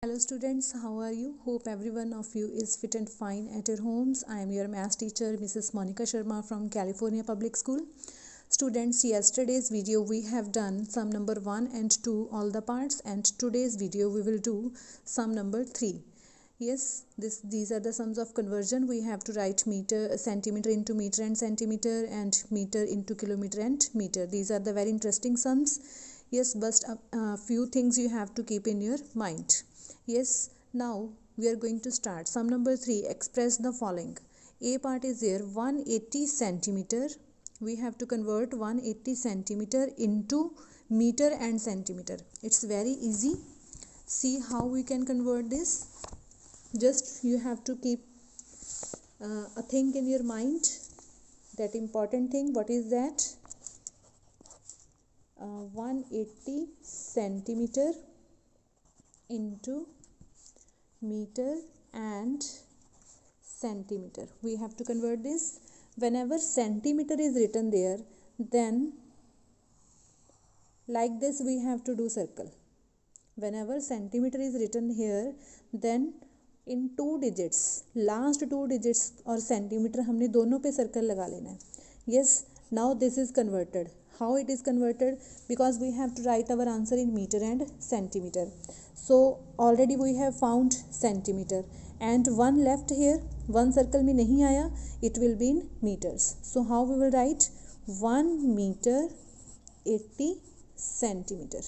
Hello students, how are you? Hope every one of you is fit and fine at your homes. I am your math teacher Mrs. Monica Sharma from California Public School. Students, yesterday's video we have done sum number 1 and 2 all the parts, and today's video we will do sum number 3. Yes, these are the sums of conversion. We have to write centimeter into meter and centimeter, and meter into kilometer and meter. These are the very interesting sums. Yes, but a few things you have to keep in your mind. Yes, now we are going to start. Sum number 3, express the following. A part is there, 180 centimeter. We have to convert 180 centimeter into meter and centimeter. It's very easy. See how we can convert this. Just you have to keep a thing in your mind. That important thing, what is that? 180 centimeter into meter and centimeter. We have to convert this. Whenever centimeter is written there, then like this we have to do circle. Whenever centimeter is written here, then in 2 digits, last 2 digits और centimeter हमने दोनों पे circle लगा लेना है. Yes, now this is converted. How it is converted? Because we have to write our answer in meter and centimeter. So already we have found centimeter, and one left here, one circle में नहीं आया, it will be in meters. So how we will write? 1 meter 80 centimeter.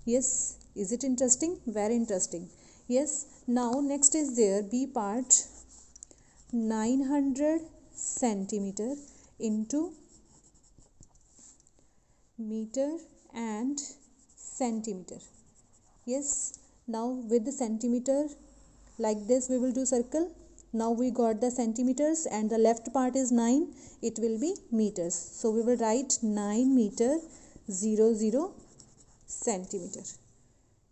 Yes, is it interesting? Very interesting. Yes, now next is there B part, 900 centimeter into meter and centimeter. Yes, now with the centimeter, like this we will do circle. Now we got the centimeters and the left part is 9, it will be meters. So we will write 9 meter 00 centimeter.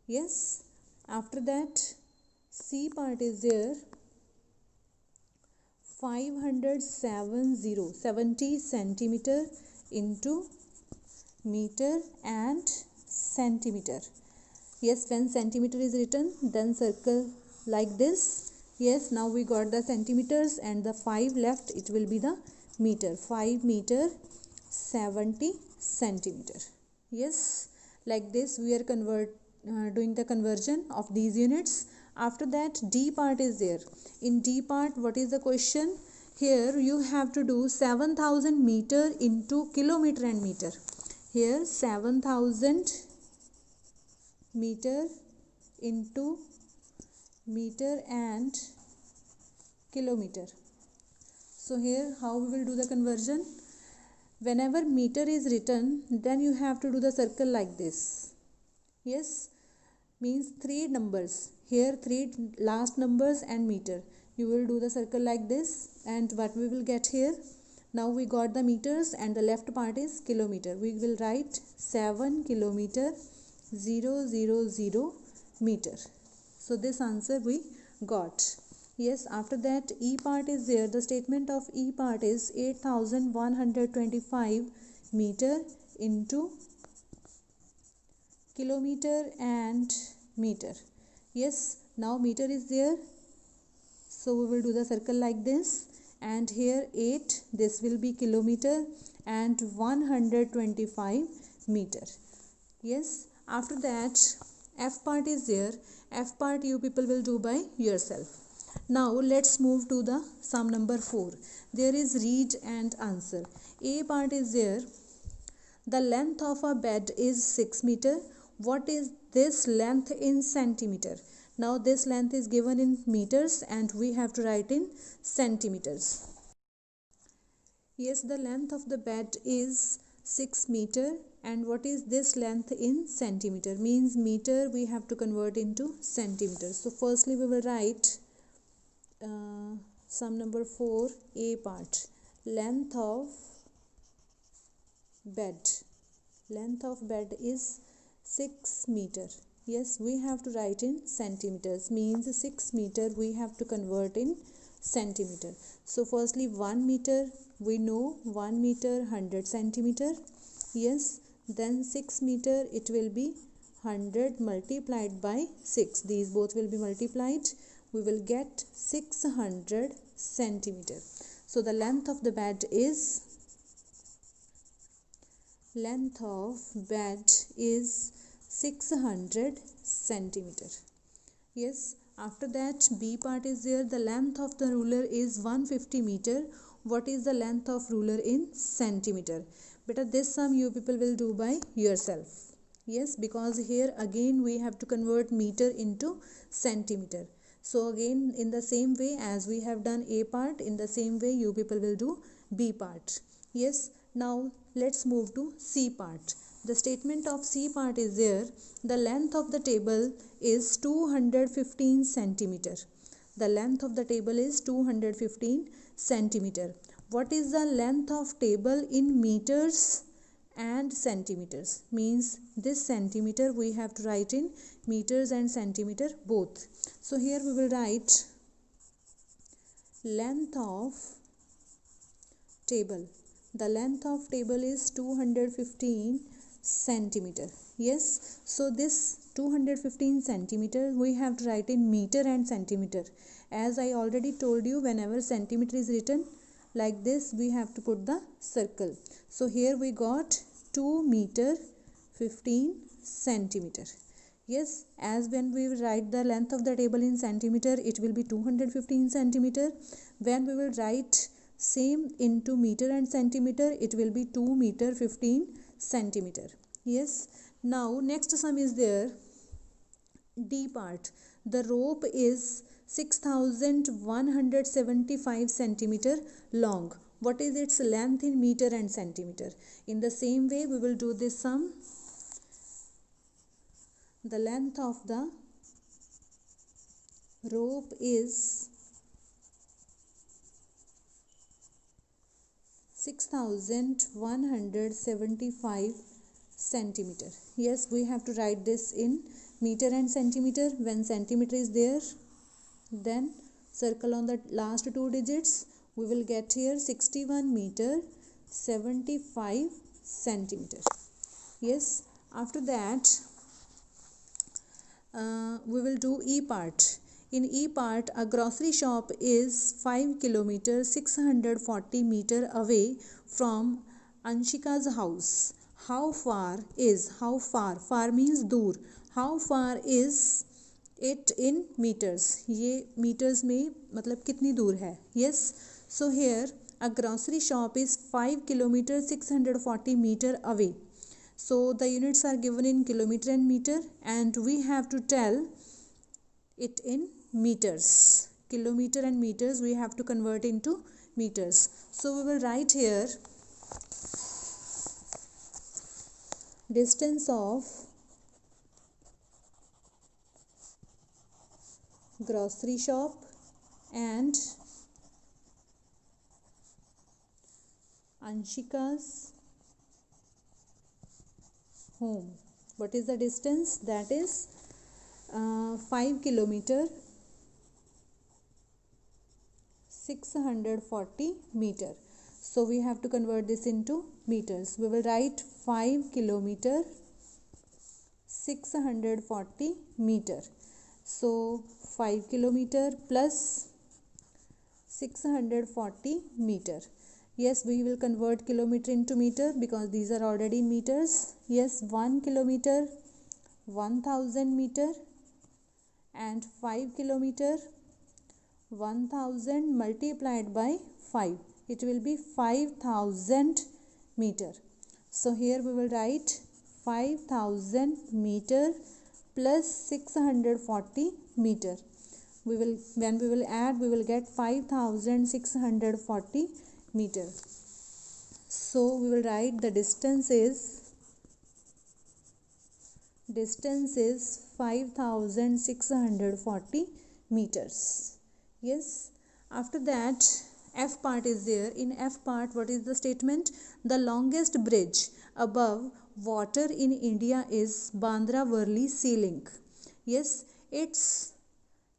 Yes, after that C part is there, 570 centimeter into meter and centimeter. Yes, when centimeter is written, then circle like this. Yes, now we got the centimeters and the 5 left, it will be the meter. 5 meter 70 centimeter. Yes, like this we are doing the conversion of these units. After that D part is there. In D part, what is the question? Here you have to do 7000 meter into kilometer and meter. Here 7000 meter into meter and kilometer. So here how we will do the conversion? Whenever meter is written, then you have to do the circle like this. Yes, means 3 numbers. Here 3 last numbers and meter. You will do the circle like this, and what we will get here? Now we got the meters and the left part is kilometer. We will write 7 kilometer 000 meter. So this answer we got. Yes, after that E part is there. The statement of E part is 8125 meter into kilometer and meter. Yes, now meter is there. So we will do the circle like this, and here 8, this will be kilometer, and 125 meter. Yes, after that F part is there. F part you people will do by yourself. Now let's move to the sum number 4. There is read and answer. A part is there. The length of a bed is 6 meter. What is this length in centimeter? Now this length is given in meters and we have to write in centimeters. Yes, the length of the bed is 6 meter, and what is this length in centimeter? Means meter we have to convert into centimeters. So firstly we will write sum number 4, A part, length of bed. Length of bed is 6 meter. Yes, we have to write in centimeters, means 6 meter we have to convert in centimeter. So firstly 1 meter, we know 1 meter 100 centimeter. Yes, then 6 meter it will be 100 multiplied by 6. These both will be multiplied. We will get 600 centimeter. So the length of the bed is 600 centimeter. Yes, after that B part is there. The length of the ruler is 150 meter. What is the length of ruler in centimeter? Beta, this sum you people will do by yourself. Yes, because here again we have to convert meter into centimeter. So again, in the same way as we have done A part, in the same way you people will do B part. Yes, now let's move to C part. The statement of C part is there. The length of the table is 215 centimeter. The length of the table is 215 centimeter. What is the length of table in meters and centimeters? Means this centimeter we have to write in meters and centimeter both. So here we will write length of table. The length of table is 215 centimeter. Yes, so this 215 centimeter we have to write in meter and centimeter. As I already told you, whenever centimeter is written like this, we have to put the circle. So here we got 2 meter 15 centimeter. Yes, as when we write the length of the table in centimeter, it will be 215 centimeter. When we will write same into meter and centimeter, it will be 2 meter 15 centimeter. Yes, now next sum is there. D part. The rope is 6175 centimeter long. What is its length in meter and centimeter? In the same way we will do this sum. The length of the rope is 6175 centimeter. Yes, we have to write this in meter and centimeter. When centimeter is there, then circle on the last two digits. We will get here 61 meter 75 centimeter. Yes, after that we will do E part. In E part, a grocery shop is 5 kilometer 640 meter away from Anshika's house. How far? Far means दूर. How far is it in meters? ये meters में मतलब कितनी दूर है? Yes. So here a grocery shop is 5 kilometer 640 meter away. So the units are given in kilometer and meter, and we have to tell it in meters. Kilometer and meters we have to convert into meters. So we will write here distance of grocery shop and Anshika's home. What is the distance? That is 5 kilometer 640 meter. So we have to convert this into meters. We will write 5 kilometer 640 meter. So 5 kilometer plus 640 meter. Yes, we will convert kilometer into meter because these are already in meters. Yes, 1 kilometer 1000 meter and 5 kilometer 1000 multiplied by 5. It will be 5000 meter. So here we will write 5000 meter plus 640 meter. When we will add, we will get 5640 meter. So we will write the distance is 5640 meters. Yes, after that F part is there. In F part, what is the statement? The longest bridge above water in India is Bandra Worli Sea Link. Yes, its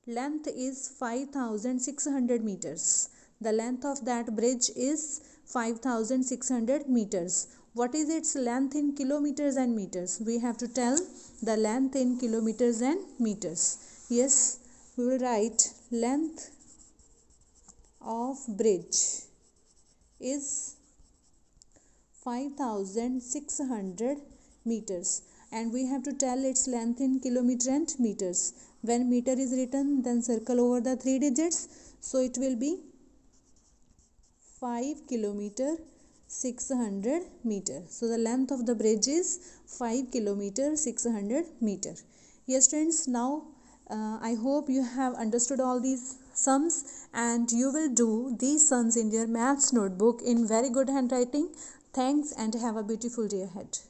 length is 5600 meters. The length of that bridge is 5600 meters. What is its length in kilometers and meters? We have to tell the length in kilometers and meters. Yes, we will write length of bridge is 5600 meters, and we have to tell its length in kilometer and meters. When meter is written, then circle over the 3 digits, so it will be 5 kilometer 600 meter. So the length of the bridge is 5 kilometer 600 meter. Yes friends, now I hope you have understood all these sums, and you will do these sums in your maths notebook in very good handwriting. Thanks, and have a beautiful day ahead.